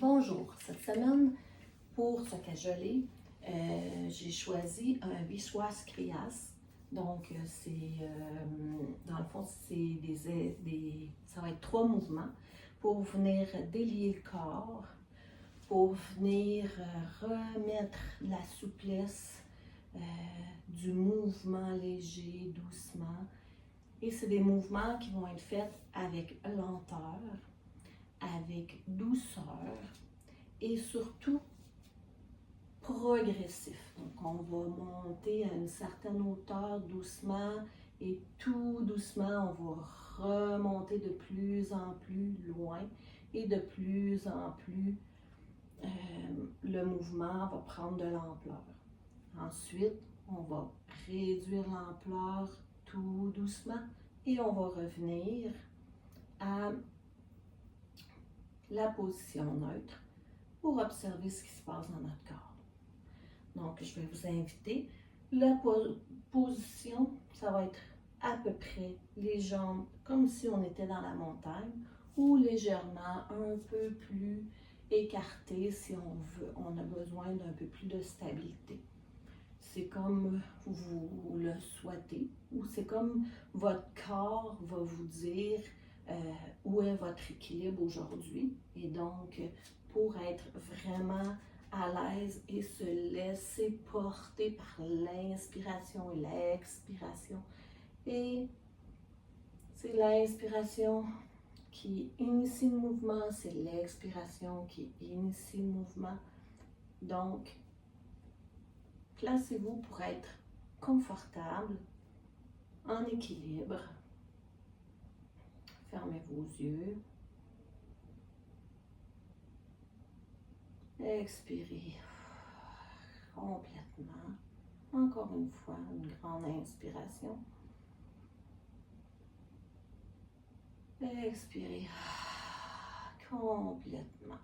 Bonjour, cette semaine, pour se cajoler, j'ai choisi un Viswas Kriyas. Donc, dans le fond, ça va être 3 mouvements pour venir délier le corps, pour venir remettre la souplesse, du mouvement léger, doucement. Et c'est des mouvements qui vont être faits avec lenteur, avec douceur et surtout progressif. Donc, on va monter à une certaine hauteur doucement et tout doucement, on va remonter de plus en plus loin et de plus en plus, le mouvement va prendre de l'ampleur. Ensuite, on va réduire l'ampleur tout doucement et on va revenir à la position neutre pour observer ce qui se passe dans notre corps. Donc, je vais vous inviter. La position, ça va être à peu près les jambes comme si on était dans la montagne ou légèrement un peu plus écartées si on a besoin d'un peu plus de stabilité. C'est comme vous le souhaitez ou c'est comme votre corps va vous dire où est votre équilibre aujourd'hui. Et donc, pour être vraiment à l'aise et se laisser porter par l'inspiration et l'expiration. Et c'est l'inspiration qui initie le mouvement, c'est l'expiration qui initie le mouvement. Donc, placez-vous pour être confortable, en équilibre. Fermez vos yeux. Expirez complètement. Encore une fois, une grande inspiration. Expirez complètement.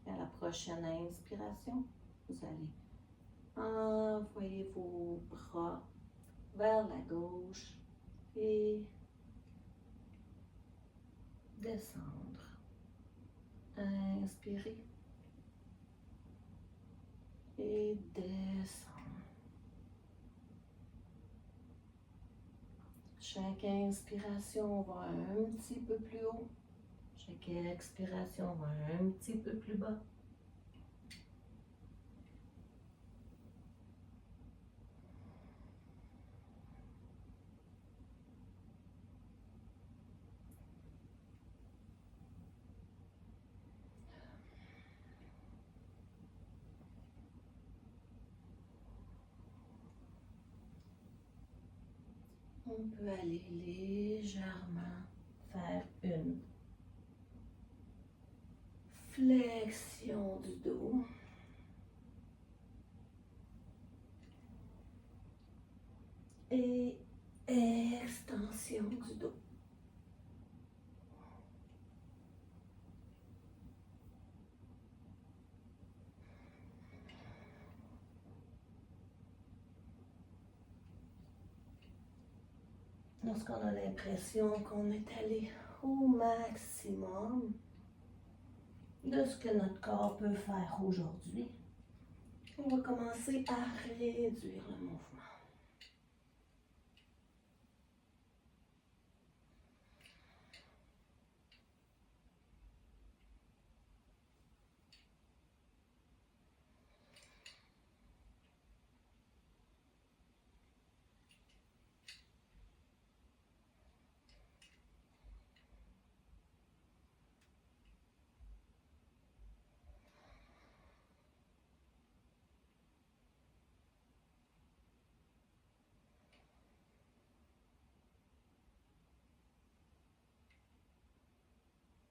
Et à la prochaine inspiration, vous allez envoyer vos bras vers la gauche et descendre. Inspirez et descendre. Chaque inspiration va un petit peu plus haut. Chaque expiration va un petit peu plus bas. On peut aller légèrement faire une flexion du dos. Et extension du dos. Lorsqu'on a l'impression qu'on est allé au maximum de ce que notre corps peut faire aujourd'hui, on va commencer à réduire le mouvement.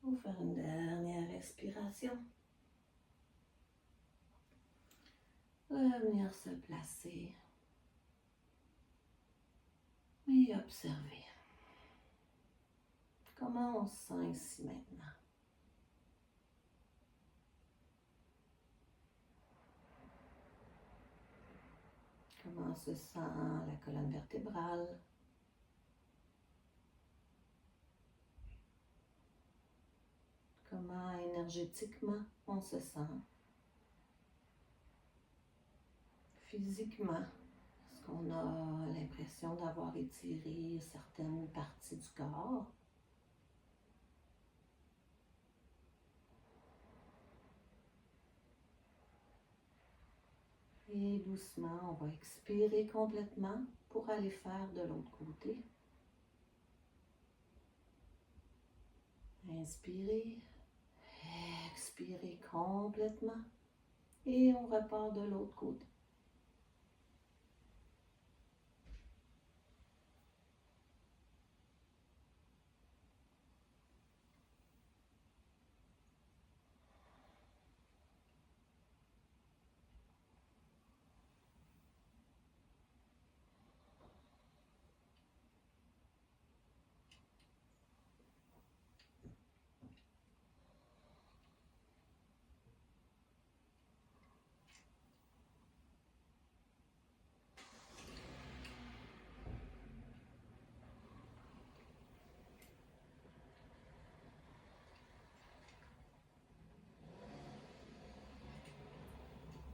On va faire une dernière respiration. Revenir se placer et observer. Comment on se sent ici maintenant? Comment se sent la colonne vertébrale? Comment énergétiquement on se sent? Physiquement, est-ce qu'on a l'impression d'avoir étiré certaines parties du corps? Et doucement, on va expirer complètement pour aller faire de l'autre côté. Inspirez, expirez complètement et on repart de l'autre côté.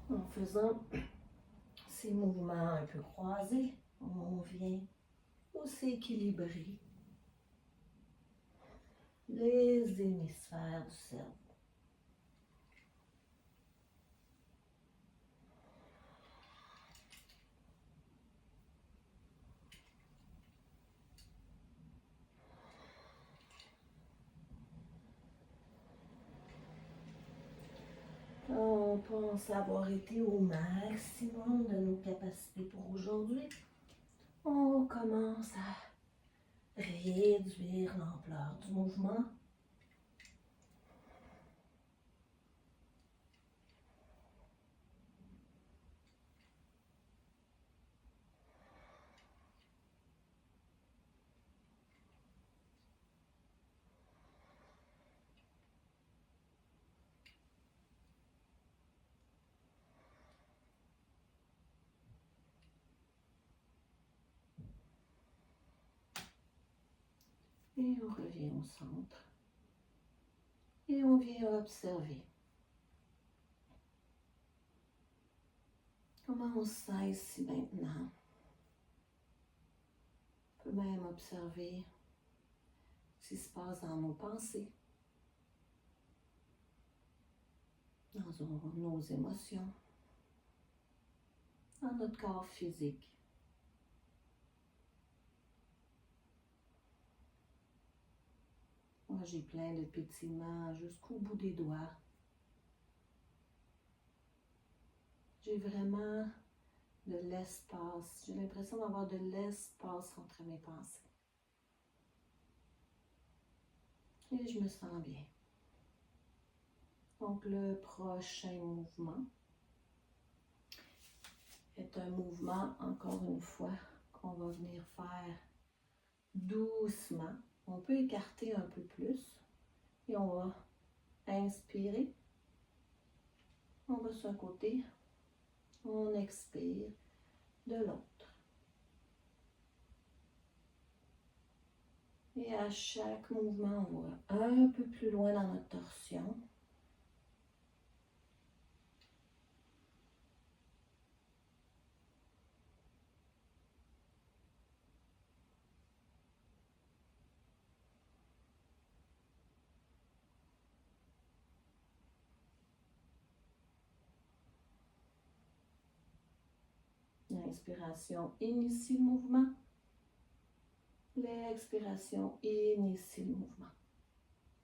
En faisant ces mouvements un peu croisés, on vient aussi équilibrer les hémisphères du cerveau. On pense avoir été au maximum de nos capacités pour aujourd'hui. On commence à réduire l'ampleur du mouvement. Et on revient au centre. Et on vient observer comment on se sent ici maintenant. On peut même observer ce qui se passe dans nos pensées, dans nos émotions, dans notre corps physique. Moi, j'ai plein de pétillements jusqu'au bout des doigts. J'ai vraiment de l'espace. J'ai l'impression d'avoir de l'espace entre mes pensées. Et je me sens bien. Donc, le prochain mouvement est un mouvement, encore une fois, qu'on va venir faire doucement. On peut écarter un peu plus et on va inspirer. On va sur un côté, on expire de l'autre. Et à chaque mouvement, on va un peu plus loin dans notre torsion. L'inspiration initie le mouvement. L'expiration initie le mouvement.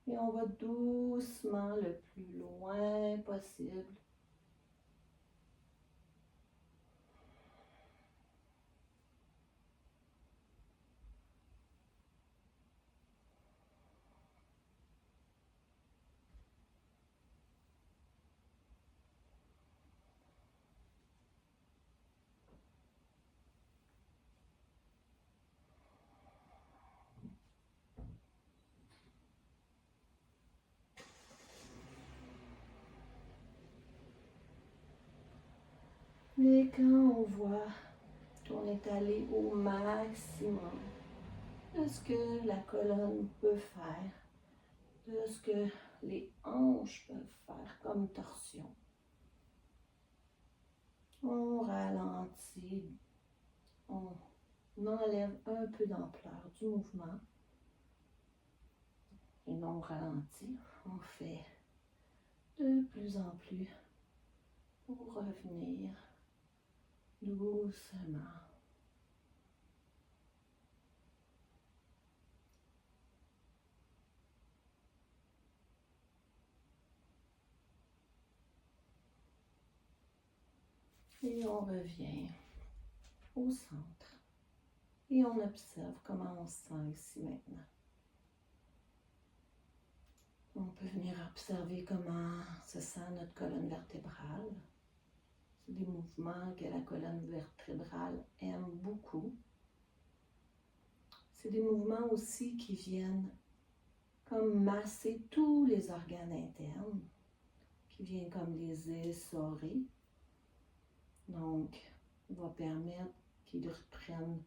Et on va doucement le plus loin possible. Et quand on voit qu'on est allé au maximum de ce que la colonne peut faire, de ce que les hanches peuvent faire comme torsion. On ralentit, on enlève un peu d'ampleur du mouvement. Et non ralenti, on fait de plus en plus pour revenir doucement. Et on revient au centre. Et on observe comment on se sent ici maintenant. On peut venir observer comment se sent notre colonne vertébrale. C'est des mouvements que la colonne vertébrale aime beaucoup. C'est des mouvements aussi qui viennent comme masser tous les organes internes, qui viennent comme les essorer. Donc, va permettre qu'ils reprennent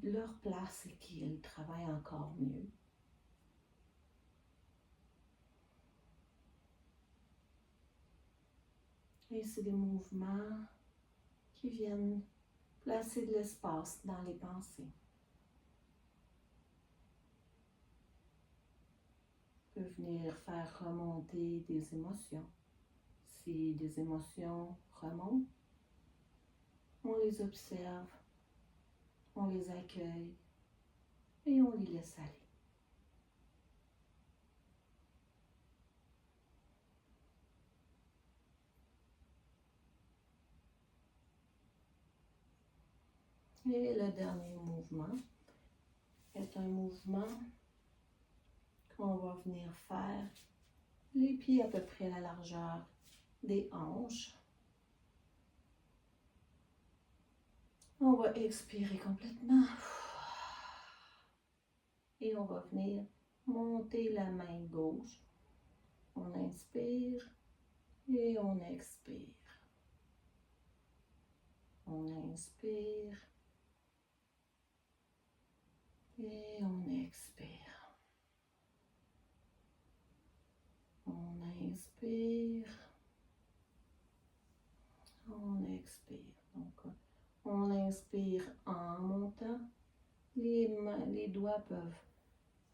leur place et qu'ils travaillent encore mieux. Et c'est des mouvements qui viennent placer de l'espace dans les pensées. Peut venir faire remonter des émotions. Si des émotions remontent, on les observe, on les accueille et on les laisse aller. Et le dernier mouvement est un mouvement qu'on va venir faire les pieds à peu près à la largeur des hanches. On va expirer complètement. Et on va venir monter la main gauche. On inspire et on expire. On inspire et on expire. On inspire. On expire. Donc, on inspire en montant. Les doigts peuvent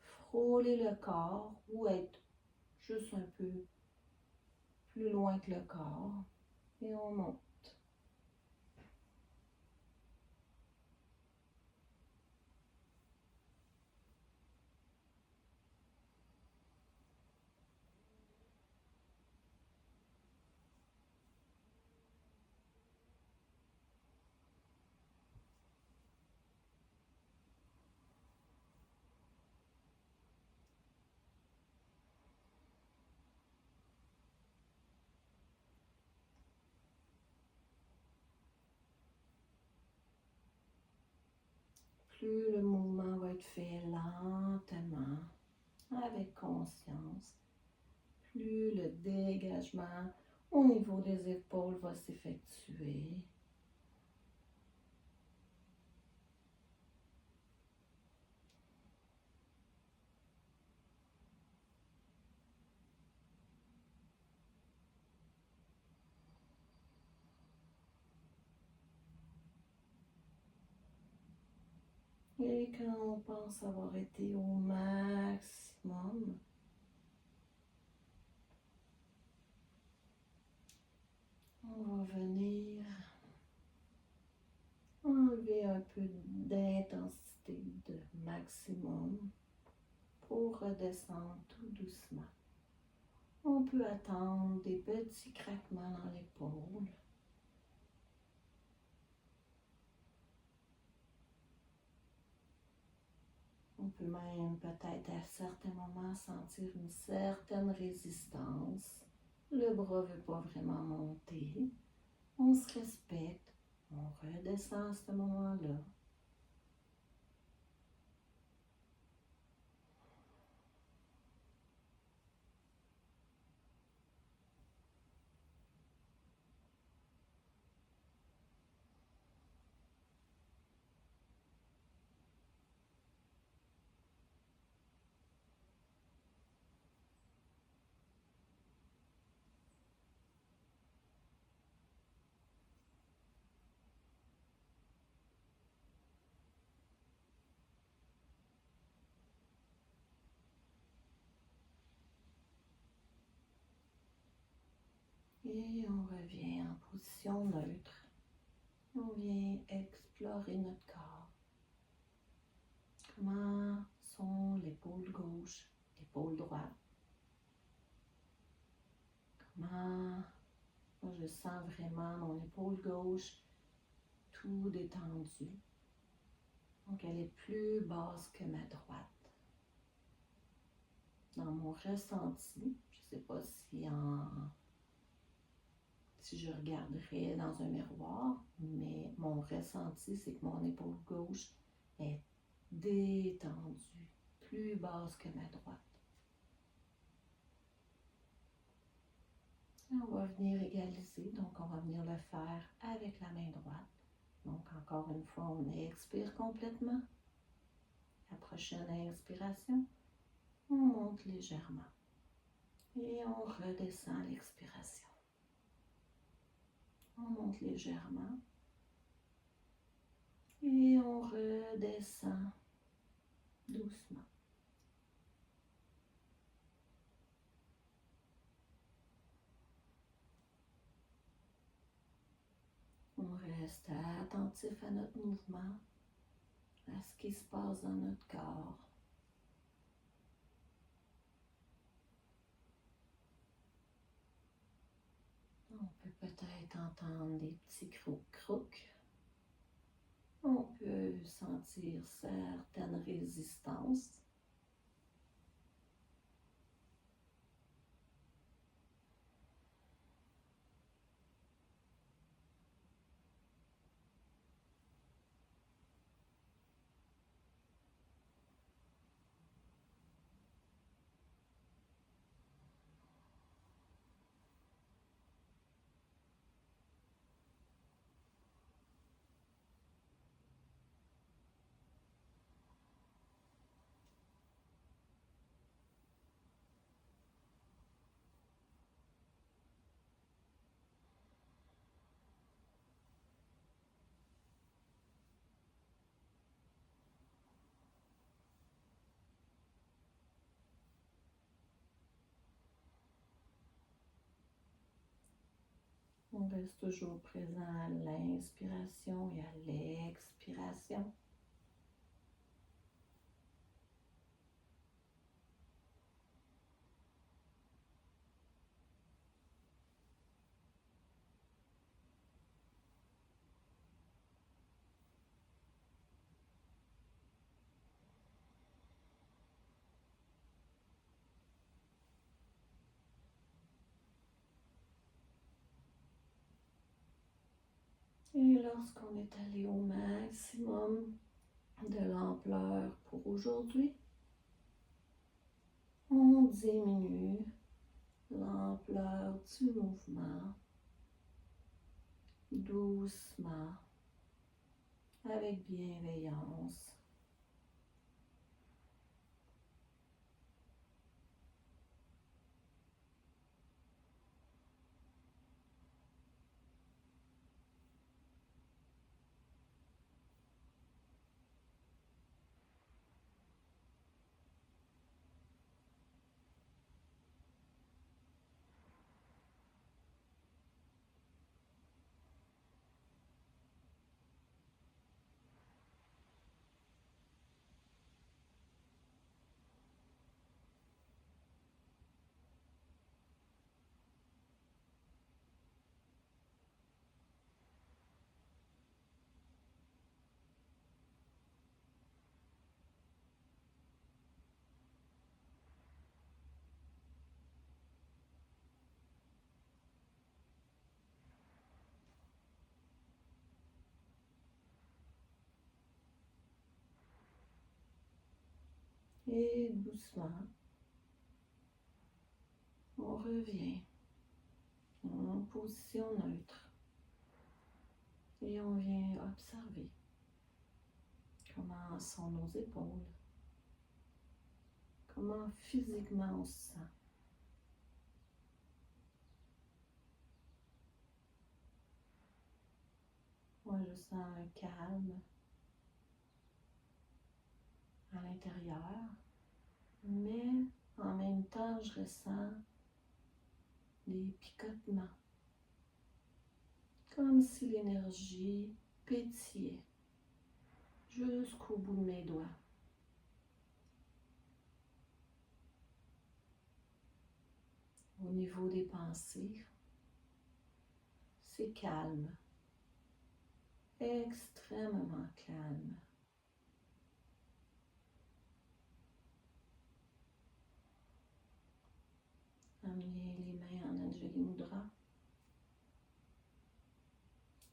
frôler le corps ou être juste un peu plus loin que le corps. Et on monte. Plus le mouvement va être fait lentement, avec conscience, plus le dégagement au niveau des épaules va s'effectuer. Et quand on pense avoir été au maximum, on va venir enlever un peu d'intensité de maximum pour redescendre tout doucement. On peut attendre des petits craquements dans l'épaule. On peut même peut-être à certains moments sentir une certaine résistance. Le bras ne veut pas vraiment monter. On se respecte. On redescend à ce moment-là. Et on revient en position neutre. On vient explorer notre corps. Comment sont l'épaule gauche, l'épaule droite? Comment moi, je sens vraiment mon épaule gauche tout détendue. Donc, elle est plus basse que ma droite. Dans mon ressenti, je ne sais pas si je regarderais dans un miroir, mais mon ressenti, c'est que mon épaule gauche est détendue, plus basse que ma droite. Et on va venir égaliser, donc on va venir le faire avec la main droite. Donc encore une fois, on expire complètement. La prochaine inspiration, on monte légèrement. Et on redescend à l'expiration. On monte légèrement. Et on redescend doucement. On reste attentif à notre mouvement, à ce qui se passe dans notre corps. On peut peut-être entendre des petits crocs-crocs. On peut sentir certaines résistances. On reste toujours présent à l'inspiration et à l'expiration. Et lorsqu'on est allé au maximum de l'ampleur pour aujourd'hui, on diminue l'ampleur du mouvement doucement, avec bienveillance. Et doucement, on revient en position neutre et on vient observer comment sont nos épaules, comment physiquement on se sent. Moi, je sens un calme à l'intérieur, mais en même temps, je ressens des picotements comme si l'énergie pétillait jusqu'au bout de mes doigts. Au niveau des pensées, c'est calme, extrêmement calme. Amenez les mains en Anjali Mudra.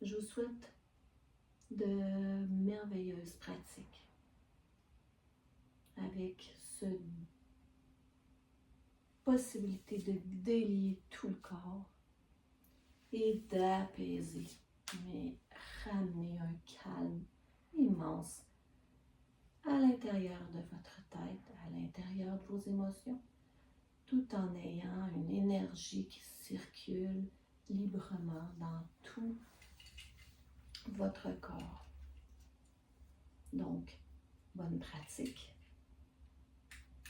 Je vous souhaite de merveilleuses pratiques avec cette possibilité de délier tout le corps et d'apaiser, mais ramener un calme immense à l'intérieur de votre tête, à l'intérieur de vos émotions, tout en ayant une énergie qui circule librement dans tout votre corps. Donc, bonne pratique.